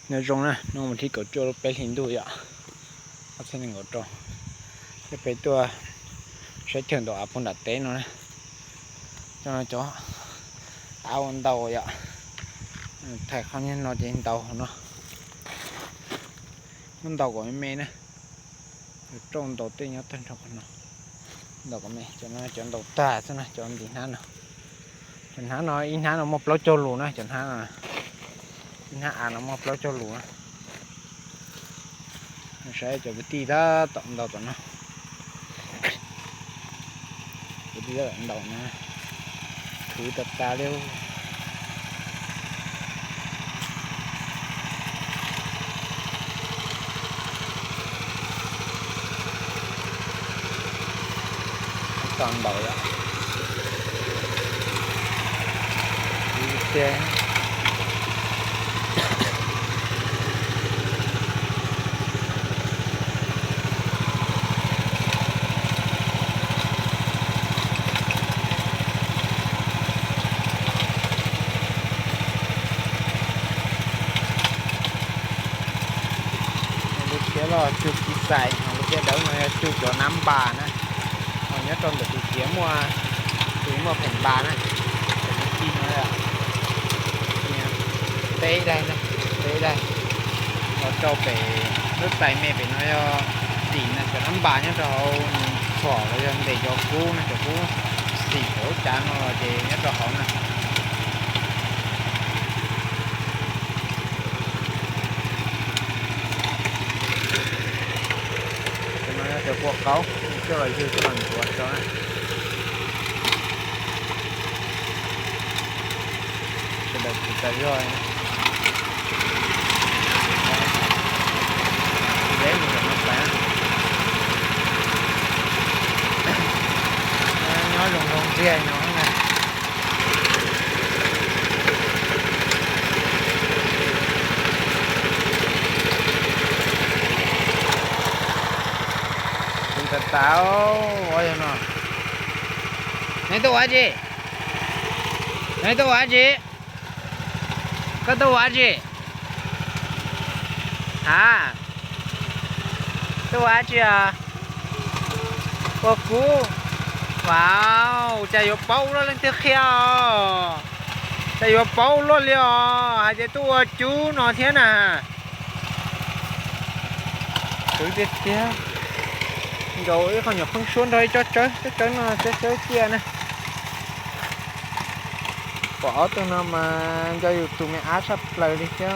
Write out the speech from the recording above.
Nó rong nè, nó một tí cậu cho bé hình đuôi ạ. Nó sẽ nên ngồi tròn. Cái bé tua sẽ thường đồ áp phong đặt tế nó nè. Cho nó chó áo ăn đầu ạ. Thầy không nên nó trên đầu nó. Nó đầu của mẹ nè. Trong đầu tế nhớ thân trong nó. Đầu của mẹ cho nó chọn đầu ta xem nè, chọn gì hả nào. Chọn hả nó in hả nó một lỗ cho lù nè, chọn hả nè. Hả nó một lỗ cho lù nè. Nó sẽ cho cái tí đó tổng đầu của nó. Cái tí đó tổng đầu nè. Thử tập ta liêu. Toàn đầu đó. Đi xe. Cái là chụp cái xài, nó cái đấu nó chụp cho 5 bà nè. Nó nhớ trong được cái mua phần bà nè. Cái kim nó là. Tế đây nè, tế đây. Nó cho về nước tay mẹ về nó xỉ nè, cho 5 bà nhá cho phỏ để cho cú nè, cho cú xỉ khổ chá nó để nhớ cho họ nè. Cho cuộc cấu cho lại dư cái lần của cho này sẽ được tới rồi đấy mình phải nó bán nó lùng kia nó này tao ôi nó này tôi ăn gì này tôi ăn gì cái tôi ăn gì hả tôi ăn gì à ô cú wow chạy vô bao nó lên tiếp theo chạy vô bao luôn liền hay để tôi chú nó thế nào tôi biết chưa rồi không nhập không xuống đây cho chơi nó chơi kia nè bỏ tôi nó mà cho tụi mẹ á sắp lời đi chứ